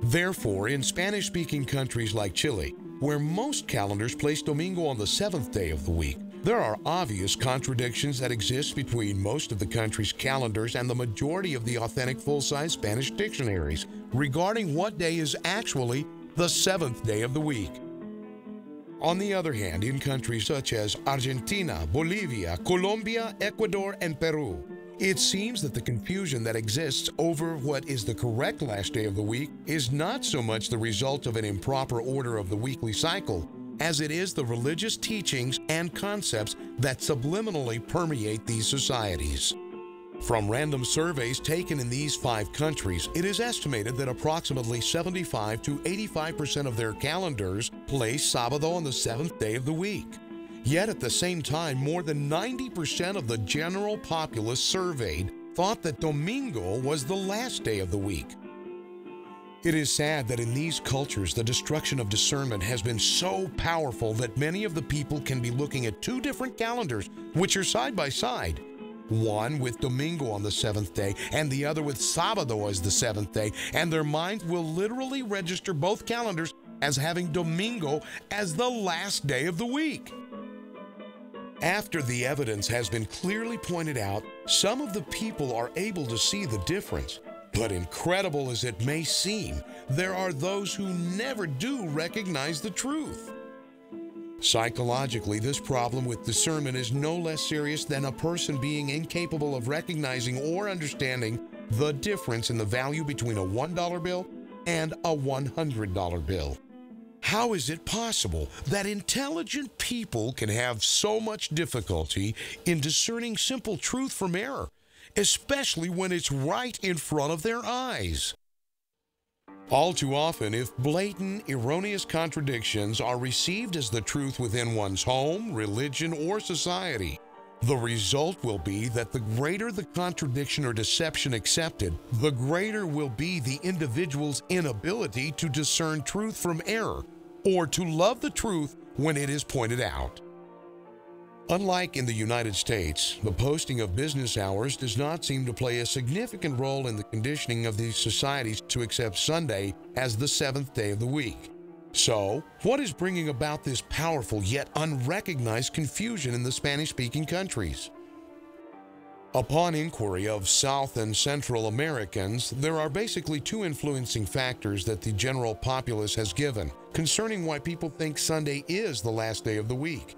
Therefore, in Spanish-speaking countries like Chile, where most calendars place Domingo on the seventh day of the week, there are obvious contradictions that exist between most of the country's calendars and the majority of the authentic full-size Spanish dictionaries regarding what day is actually the seventh day of the week. On the other hand, in countries such as Argentina, Bolivia, Colombia, Ecuador, and Peru, It seems that the confusion that exists over what is the correct last day of the week is not so much the result of an improper order of the weekly cycle, as it is the religious teachings and concepts that subliminally permeate these societies. From random surveys taken in these 5 countries, it is estimated that approximately 75 to 85% of their calendars place Sabbath on the 7th day of the week. Yet at the same time, more than 90% of the general populace surveyed thought that Domingo was the last day of the week. It is sad that in these cultures, the destruction of discernment has been so powerful that many of the people can be looking at 2 different calendars, which are side by side. One with Domingo on the 7th day and the other with Sábado as the 7th day, and their minds will literally register both calendars as having Domingo as the last day of the week. After the evidence has been clearly pointed out, some of the people are able to see the difference. But incredible as it may seem, there are those who never do recognize the truth. Psychologically, this problem with discernment is no less serious than a person being incapable of recognizing or understanding the difference in the value between a $1 bill and a $100 bill. How is it possible that intelligent people can have so much difficulty in discerning simple truth from error, especially when it's right in front of their eyes? All too often, if blatant, erroneous contradictions are received as the truth within one's home, religion, or society, the result will be that the greater the contradiction or deception accepted, the greater will be the individual's inability to discern truth from error or to love the truth when it is pointed out. Unlike in the United States, the posting of business hours does not seem to play a significant role in the conditioning of these societies to accept Sunday as the 7th day of the week. So, what is bringing about this powerful yet unrecognized confusion in the Spanish-speaking countries? Upon inquiry of South and Central Americans, there are basically 2 influencing factors that the general populace has given concerning why people think Sunday is the last day of the week.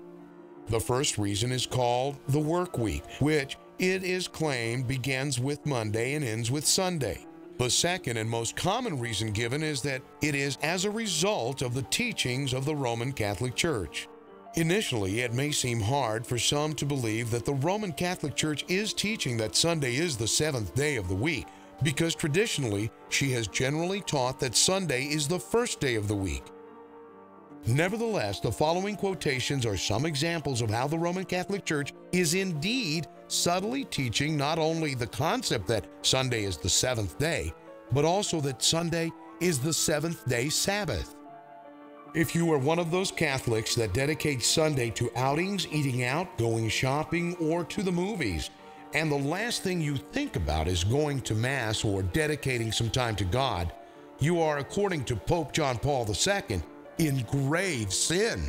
The first reason is called the work week, which it is claimed begins with Monday and ends with Sunday. The second and most common reason given is that it is as a result of the teachings of the Roman Catholic Church. Initially, it may seem hard for some to believe that the Roman Catholic Church is teaching that Sunday is the 7th day of the week, because traditionally, she has generally taught that Sunday is the first day of the week. Nevertheless, the following quotations are some examples of how the Roman Catholic Church is indeed subtly teaching not only the concept that Sunday is the 7th day, but also that Sunday is the 7th day Sabbath. If you are one of those Catholics that dedicate Sunday to outings, eating out, going shopping, or to the movies, and the last thing you think about is going to Mass or dedicating some time to God, you are, according to Pope John Paul II, in grave sin.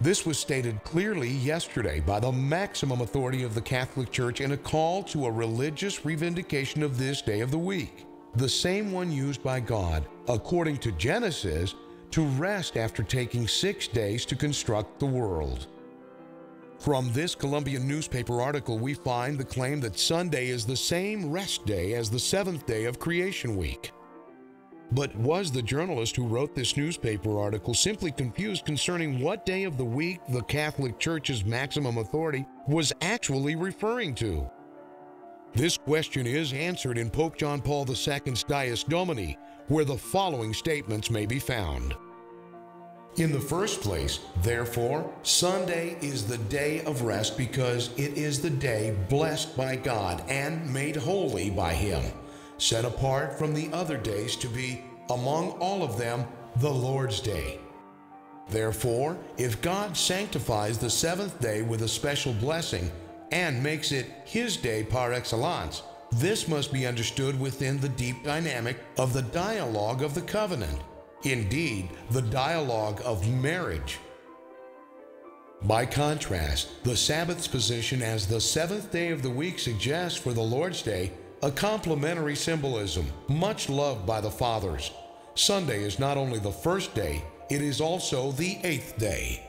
This was stated clearly yesterday by the maximum authority of the Catholic Church in a call to a religious revindication of this day of the week, the same one used by God, according to Genesis, to rest after taking 6 days to construct the world. From this Colombian newspaper article, we find the claim that Sunday is the same rest day as the 7th day of Creation Week. But was the journalist who wrote this newspaper article simply confused concerning what day of the week the Catholic Church's maximum authority was actually referring to? This question is answered in Pope John Paul II's Dies Domini, where the following statements may be found. In the first place, therefore, Sunday is the day of rest because it is the day blessed by God and made holy by Him, set apart from the other days to be, among all of them, the Lord's Day. Therefore, if God sanctifies the 7th day with a special blessing and makes it His day par excellence, this must be understood within the deep dynamic of the dialogue of the covenant, indeed, the dialogue of marriage. By contrast, the Sabbath's position as the 7th day of the week suggests for the Lord's Day a complementary symbolism, much loved by the fathers. Sunday is not only the first day, it is also the 8th day.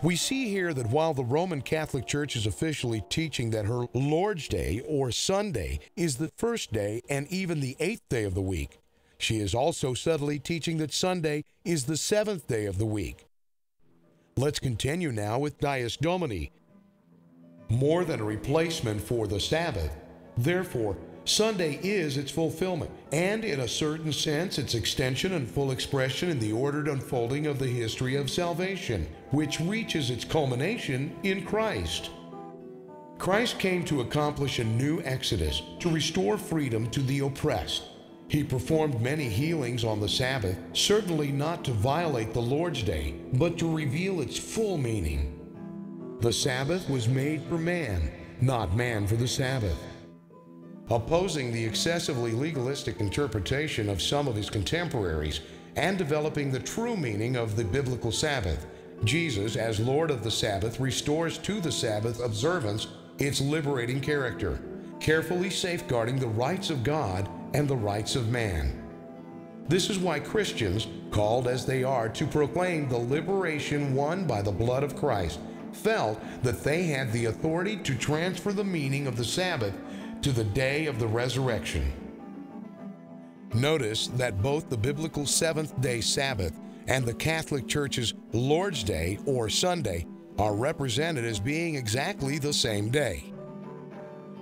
We see here that while the Roman Catholic Church is officially teaching that her Lord's Day, or Sunday, is the first day and even the 8th day of the week, she is also subtly teaching that Sunday is the 7th day of the week. Let's continue now with Dies Domini. More than a replacement for the Sabbath, therefore, Sunday is its fulfillment, and in a certain sense, its extension and full expression in the ordered unfolding of the history of salvation, which reaches its culmination in Christ. Christ came to accomplish a new exodus, to restore freedom to the oppressed. He performed many healings on the Sabbath, certainly not to violate the Lord's Day, but to reveal its full meaning. The Sabbath was made for man, not man for the Sabbath. Opposing the excessively legalistic interpretation of some of his contemporaries and developing the true meaning of the biblical Sabbath, Jesus, as Lord of the Sabbath, restores to the Sabbath observance its liberating character, carefully safeguarding the rights of God and the rights of man. This is why Christians, called as they are to proclaim the liberation won by the blood of Christ, felt that they had the authority to transfer the meaning of the Sabbath to the day of the resurrection. Notice that both the biblical seventh-day Sabbath and the Catholic Church's Lord's Day, or Sunday, are represented as being exactly the same day.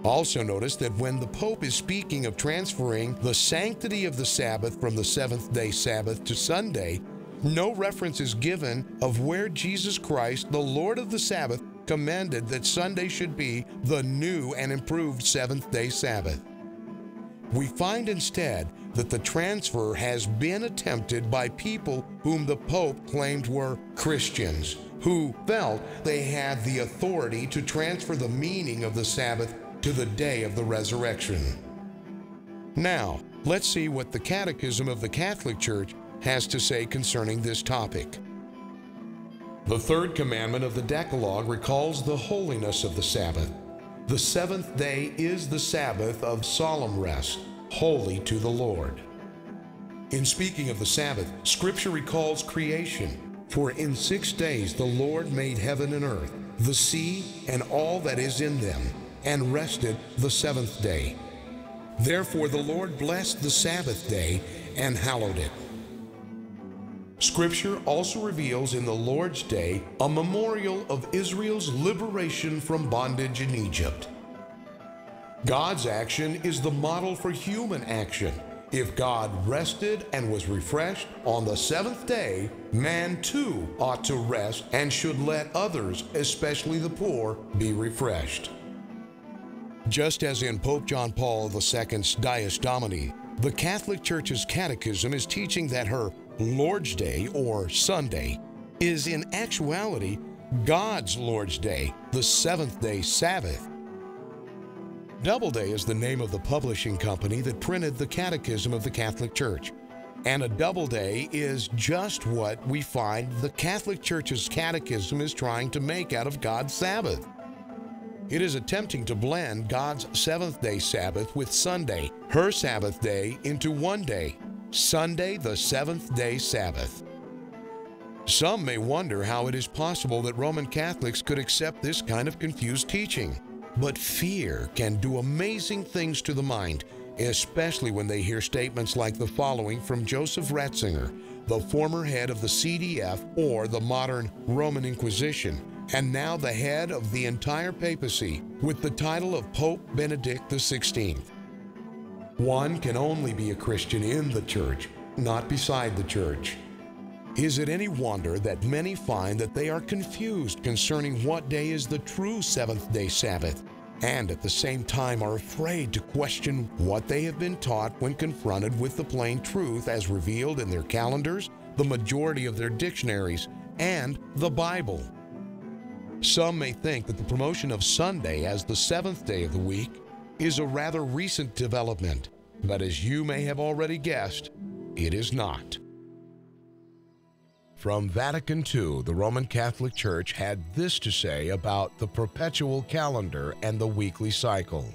Also notice that when the Pope is speaking of transferring the sanctity of the Sabbath from the seventh-day Sabbath to Sunday, no reference is given of where Jesus Christ, the Lord of the Sabbath, commanded that Sunday should be the new and improved seventh-day Sabbath. We find instead that the transfer has been attempted by people whom the Pope claimed were Christians, who felt they had the authority to transfer the meaning of the Sabbath to the day of the resurrection. Now, let's see what the Catechism of the Catholic Church has to say concerning this topic. The third commandment of the Decalogue recalls the holiness of the Sabbath. The seventh day is the Sabbath of solemn rest, holy to the Lord. In speaking of the Sabbath, Scripture recalls creation. For in 6 days the Lord made heaven and earth, the sea, and all that is in them, and rested the seventh day. Therefore the Lord blessed the Sabbath day and hallowed it. Scripture also reveals in the Lord's Day a memorial of Israel's liberation from bondage in Egypt. God's action is the model for human action. If God rested and was refreshed on the seventh day, man too ought to rest and should let others, especially the poor, be refreshed. Just as in Pope John Paul II's Dies Domini, the Catholic Church's Catechism is teaching that her Lord's Day, or Sunday, is in actuality God's Lord's Day, the seventh-day Sabbath. Doubleday is the name of the publishing company that printed the Catechism of the Catholic Church. And a Doubleday is just what we find the Catholic Church's Catechism is trying to make out of God's Sabbath. It is attempting to blend God's seventh-day Sabbath with Sunday, her Sabbath day, into one day, Sunday, the seventh-day Sabbath. Some may wonder how it is possible that Roman Catholics could accept this kind of confused teaching. But fear can do amazing things to the mind, especially when they hear statements like the following from Joseph Ratzinger, the former head of the CDF, or the modern Roman Inquisition, and now the head of the entire papacy, with the title of Pope Benedict XVI. One can only be a Christian in the Church, not beside the Church. Is it any wonder that many find that they are confused concerning what day is the true seventh-day Sabbath, and at the same time are afraid to question what they have been taught when confronted with the plain truth as revealed in their calendars, the majority of their dictionaries, and the Bible? Some may think that the promotion of Sunday as the seventh day of the week is a rather recent development, but as you may have already guessed, it is not. From Vatican II, the Roman Catholic Church had this to say about the perpetual calendar and the weekly cycle.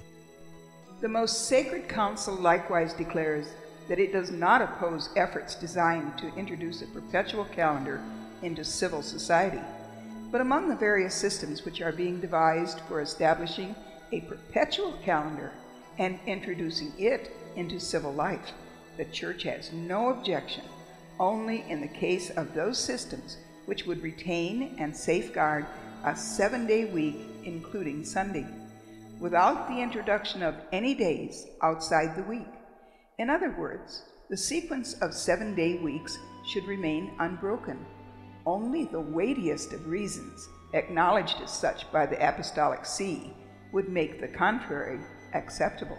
The most sacred council likewise declares that it does not oppose efforts designed to introduce a perpetual calendar into civil society. But among the various systems which are being devised for establishing a perpetual calendar and introducing it into civil life, the Church has no objection, only in the case of those systems which would retain and safeguard a 7-day week, including Sunday, without the introduction of any days outside the week. In other words, the sequence of 7-day weeks should remain unbroken. Only the weightiest of reasons, acknowledged as such by the Apostolic See, would make the contrary acceptable.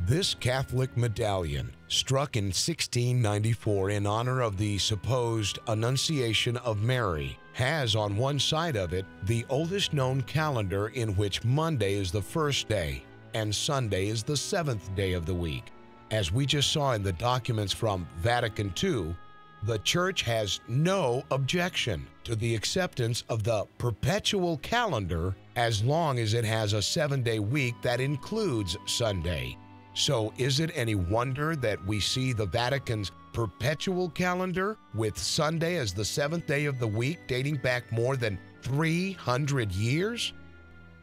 This Catholic medallion, struck in 1694 in honor of the supposed Annunciation of Mary, has on one side of it the oldest known calendar in which Monday is the first day and Sunday is the 7th day of the week. As we just saw in the documents from Vatican II, the Church has no objection to the acceptance of the perpetual calendar as long as it has a 7-day week that includes Sunday. So is it any wonder that we see the Vatican's perpetual calendar with Sunday as the 7th day of the week dating back more than 300 years?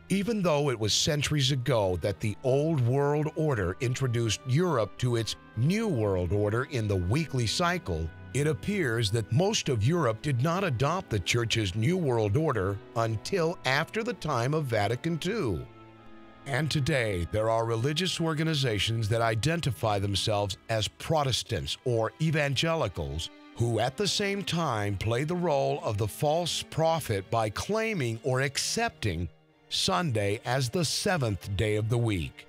Even though it was centuries ago that the Old World Order introduced Europe to its New World Order in the weekly cycle, it appears that most of Europe did not adopt the Church's New World Order until after the time of Vatican II. And today, there are religious organizations that identify themselves as Protestants or evangelicals who at the same time play the role of the false prophet by claiming or accepting Sunday as the 7th day of the week.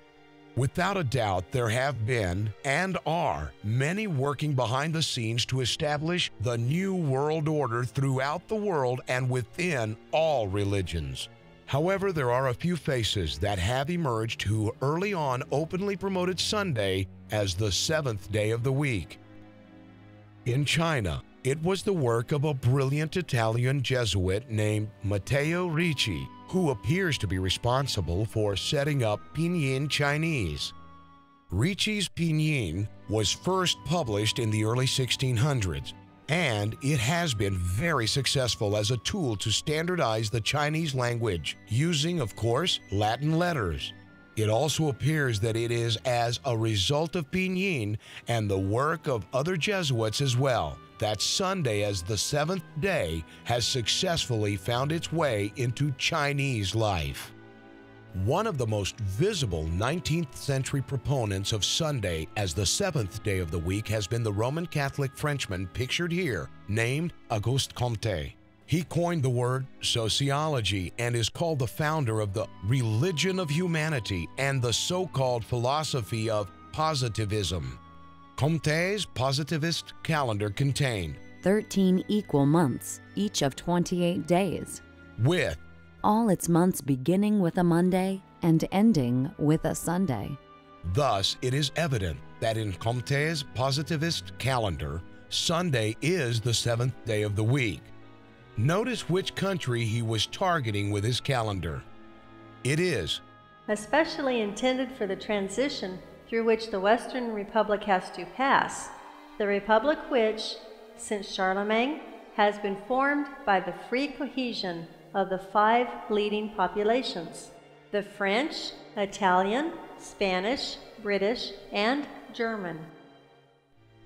Without a doubt, there have been and are many working behind the scenes to establish the New World Order throughout the world and within all religions. However, there are a few faces that have emerged who early on openly promoted Sunday as the 7th day of the week. In China, it was the work of a brilliant Italian Jesuit named Matteo Ricci, who appears to be responsible for setting up Pinyin Chinese. Ricci's Pinyin was first published in the early 1600s, and it has been very successful as a tool to standardize the Chinese language, using, of course, Latin letters. It also appears that it is as a result of Pinyin and the work of other Jesuits as well, that Sunday as the 7th day has successfully found its way into Chinese life. One of the most visible 19th century proponents of Sunday as the 7th day of the week has been the Roman Catholic Frenchman pictured here, named Auguste Comte. He coined the word sociology and is called the founder of the religion of humanity and the so-called philosophy of positivism. Comte's positivist calendar contained 13 equal months, each of 28 days, with all its months beginning with a Monday and ending with a Sunday. Thus, it is evident that in Comte's positivist calendar, Sunday is the 7th day of the week. Notice which country he was targeting with his calendar. It is especially intended for the transition through which the Western Republic has to pass, the Republic which, since Charlemagne, has been formed by the free cohesion of the 5 leading populations: the French, Italian, Spanish, British, and German.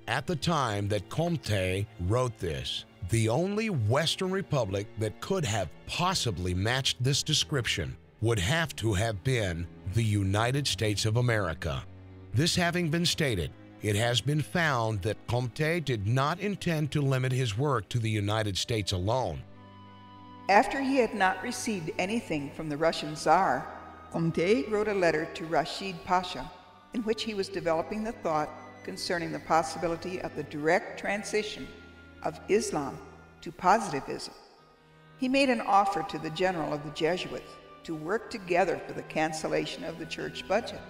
At the time that Comte wrote this, the only Western republic that could have possibly matched this description would have to have been the United States of America. This having been stated, it has been found that Comte did not intend to limit his work to the United States alone. After he had not received anything from the Russian Tsar, Comte wrote a letter to Rashid Pasha, in which he was developing the thought concerning the possibility of the direct transition of Islam to positivism. He made an offer to the general of the Jesuits to work together for the cancellation of the church budget,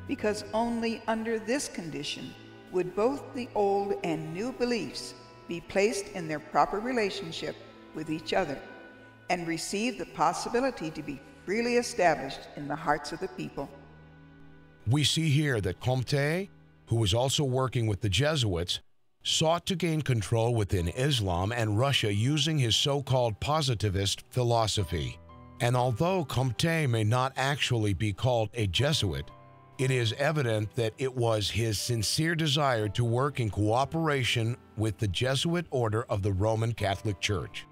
because only under this condition would both the old and new beliefs be placed in their proper relationship with each other and receive the possibility to be freely established in the hearts of the people. We see here that Comte, who was also working with the Jesuits, sought to gain control within Islam and Russia using his so-called positivist philosophy. And although Comte may not actually be called a Jesuit, it is evident that it was his sincere desire to work in cooperation with the Jesuit order of the Roman Catholic Church.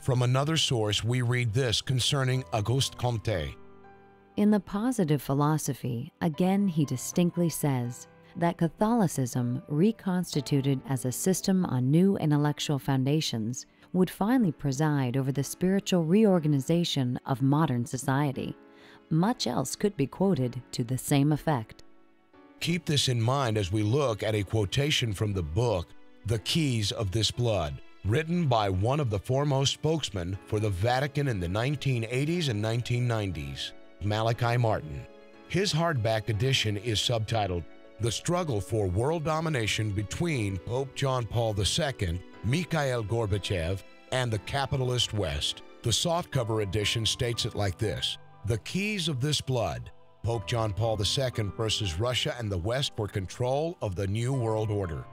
From another source, we read this concerning Auguste Comte. In the positive philosophy, again he distinctly says that Catholicism, reconstituted as a system on new intellectual foundations, would finally preside over the spiritual reorganization of modern society. Much else could be quoted to the same effect. Keep this in mind as we look at a quotation from the book, The Keys of This Blood, written by one of the foremost spokesmen for the Vatican in the 1980s and 1990s, Malachi Martin. His hardback edition is subtitled, The Struggle for World Domination Between Pope John Paul II, Mikhail Gorbachev, and the Capitalist West. The softcover edition states it like this: The Keys of This Blood, Pope John Paul II versus Russia and the West for control of the New World Order.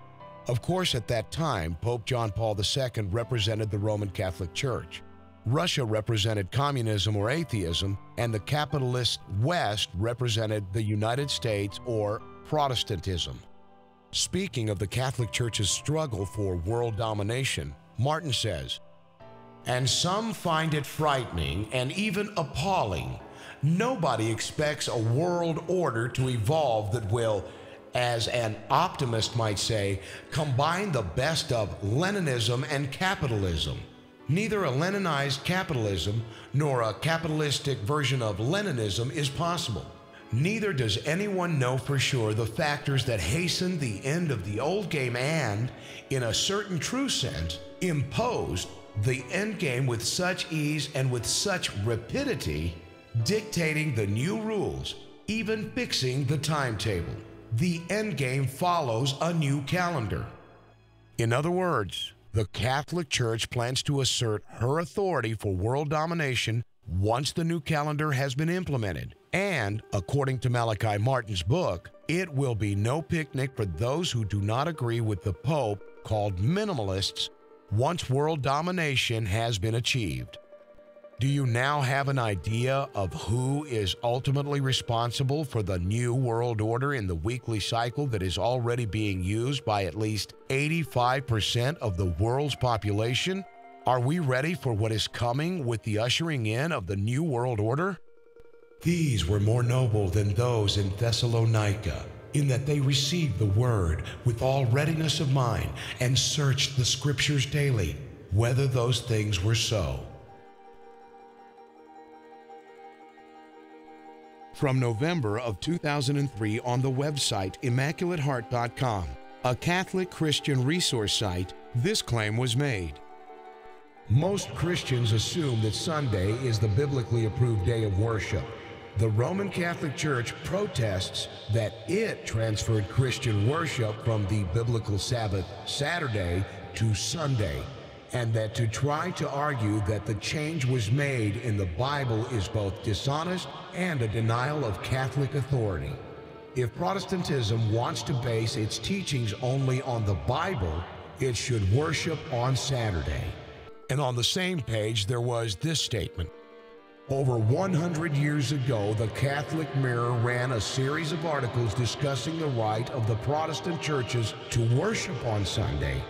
Of course, at that time, Pope John Paul II represented the Roman Catholic Church. Russia represented communism or atheism, and the capitalist West represented the United States or Protestantism. Speaking of the Catholic Church's struggle for world domination, Martin says, "And some find it frightening and even appalling. Nobody expects a world order to evolve that will, as an optimist might say, combine the best of Leninism and capitalism. Neither a Leninized capitalism nor a capitalistic version of Leninism is possible. Neither does anyone know for sure the factors that hasten the end of the old game and, in a certain true sense, imposed the end game with such ease and with such rapidity, dictating the new rules, even fixing the timetable. The end game follows a new calendar." In other words, the Catholic Church plans to assert her authority for world domination once the new calendar has been implemented. And, according to Malachi Martin's book, it will be no picnic for those who do not agree with the Pope, called minimalists, once world domination has been achieved. Do you now have an idea of who is ultimately responsible for the new world order in the weekly cycle that is already being used by at least 85% of the world's population? Are we ready for what is coming with the ushering in of the new world order? These were more noble than those in Thessalonica, in that they received the word with all readiness of mind and searched the scriptures daily, whether those things were so. From November of 2003 on the website ImmaculateHeart.com, a Catholic Christian resource site, this claim was made. Most Christians assume that Sunday is the biblically approved day of worship. The Roman Catholic Church protests that it transferred Christian worship from the biblical Sabbath, Saturday, to Sunday, and that to try to argue that the change was made in the Bible is both dishonest and a denial of Catholic authority. If Protestantism wants to base its teachings only on the Bible, it should worship on Saturday. And on the same page, there was this statement. Over 100 years ago, the Catholic Mirror ran a series of articles discussing the right of the Protestant churches to worship on Sunday.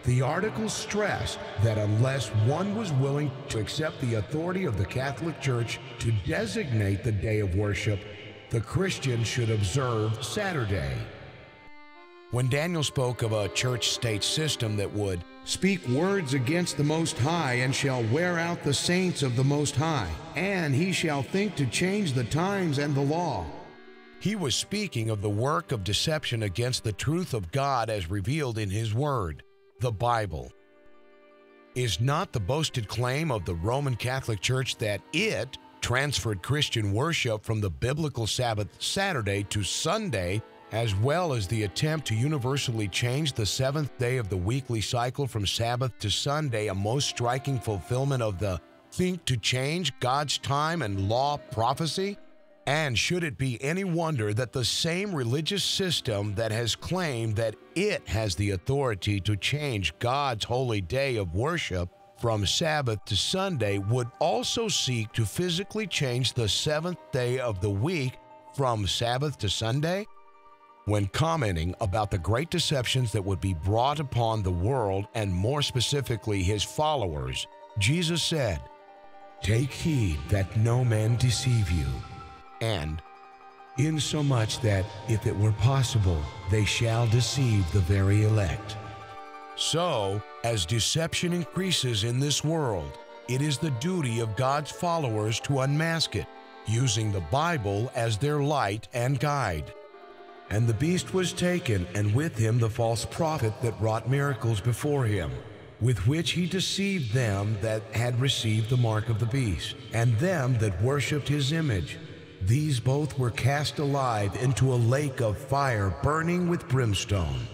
The articles stressed that unless one was willing to accept the authority of the Catholic Church to designate the day of worship, the Christian should observe Saturday. When Daniel spoke of a church-state system that would speak words against the Most High and shall wear out the saints of the Most High, and he shall think to change the times and the law, he was speaking of the work of deception against the truth of God as revealed in His Word, the Bible. Is not the boasted claim of the Roman Catholic Church that it transferred Christian worship from the biblical Sabbath, Saturday, to Sunday, as well as the attempt to universally change the seventh day of the weekly cycle from Sabbath to Sunday, a most striking fulfillment of the think to change God's time and law prophecy? And should it be any wonder that the same religious system that has claimed that it has the authority to change God's holy day of worship from Sabbath to Sunday would also seek to physically change the seventh day of the week from Sabbath to Sunday? When commenting about the great deceptions that would be brought upon the world, and more specifically his followers, Jesus said, "Take heed that no man deceive you, and insomuch that, if it were possible, they shall deceive the very elect." So, as deception increases in this world, it is the duty of God's followers to unmask it, using the Bible as their light and guide. "And the beast was taken, and with him the false prophet that wrought miracles before him, with which he deceived them that had received the mark of the beast, and them that worshipped his image. These both were cast alive into a lake of fire burning with brimstone."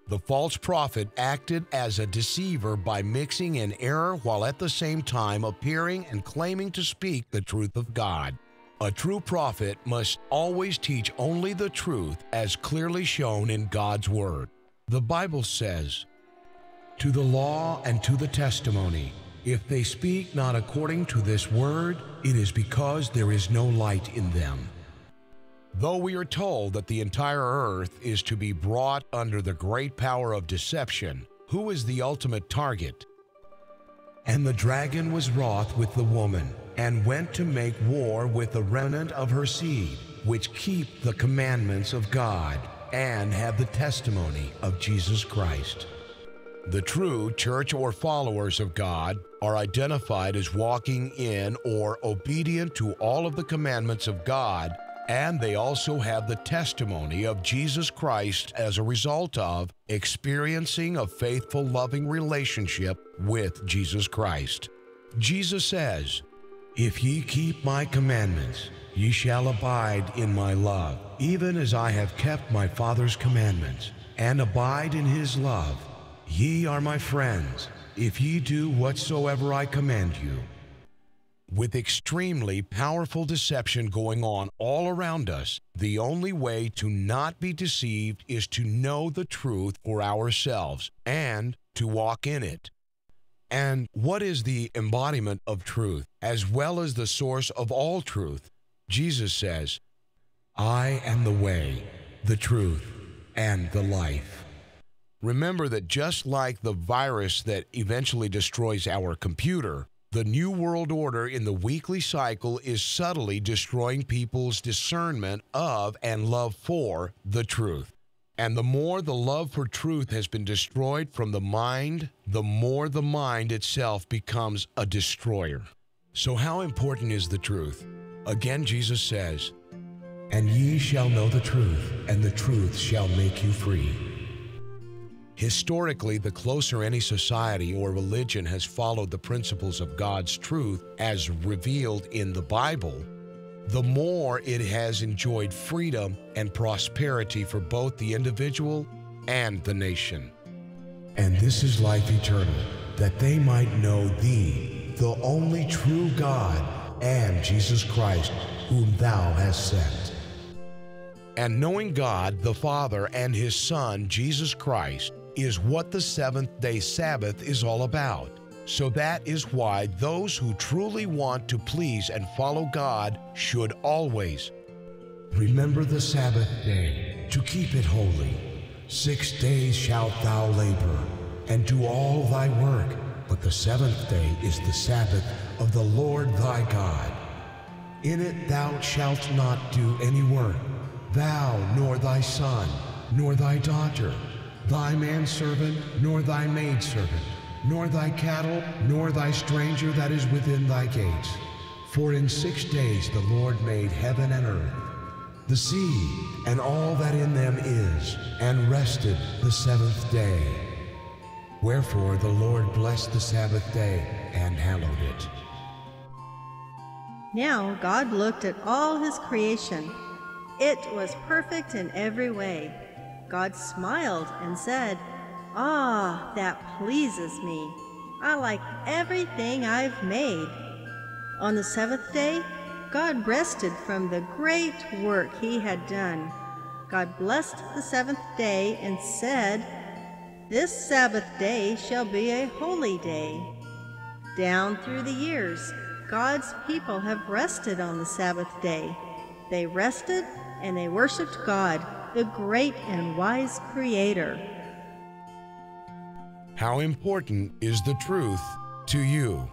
The false prophet acted as a deceiver by mixing in error while at the same time appearing and claiming to speak the truth of God. A true prophet must always teach only the truth as clearly shown in God's Word. The Bible says, "To the law and to the testimony, if they speak not according to this word, it is because there is no light in them." Though we are told that the entire earth is to be brought under the great power of deception, who is the ultimate target? "And the dragon was wroth with the woman, and went to make war with the remnant of her seed, which keep the commandments of God, and have the testimony of Jesus Christ." The true church or followers of God are identified as walking in or obedient to all of the commandments of God, and they also have the testimony of Jesus Christ as a result of experiencing a faithful, loving relationship with Jesus Christ. Jesus says, "If ye keep my commandments, ye shall abide in my love, even as I have kept my Father's commandments, and abide in his love. Ye are my friends, if ye do whatsoever I command you." With extremely powerful deception going on all around us, the only way to not be deceived is to know the truth for ourselves and to walk in it. And what is the embodiment of truth, as well as the source of all truth? Jesus says, "I am the way, the truth, and the life." Remember that just like the virus that eventually destroys our computer, the New World Order in the weekly cycle is subtly destroying people's discernment of and love for the truth. And the more the love for truth has been destroyed from the mind, the more the mind itself becomes a destroyer. So how important is the truth? Again, Jesus says, "And ye shall know the truth, and the truth shall make you free." Historically, the closer any society or religion has followed the principles of God's truth as revealed in the Bible, the more it has enjoyed freedom and prosperity for both the individual and the nation. "And this is life eternal, that they might know thee, the only true God, and Jesus Christ, whom thou hast sent." And knowing God, the Father, and his Son, Jesus Christ, is what the seventh-day Sabbath is all about. So that is why those who truly want to please and follow God should always remember the Sabbath day, to keep it holy. 6 days shalt thou labor, and do all thy work, but the seventh day is the Sabbath of the Lord thy God. In it thou shalt not do any work, thou, nor thy son, nor thy daughter, thy manservant, nor thy maidservant, nor thy cattle, nor thy stranger that is within thy gates. For in 6 days the Lord made heaven and earth, the sea, and all that in them is, and rested the seventh day. Wherefore the Lord blessed the Sabbath day and hallowed it. Now God looked at all his creation. It was perfect in every way. God smiled and said, "Ah, that pleases me. I like everything I've made." On the seventh day, God rested from the great work he had done. God blessed the seventh day and said, "This Sabbath day shall be a holy day." Down through the years, God's people have rested on the Sabbath day. They rested and they worshiped God, the great and wise Creator. How important is the truth to you?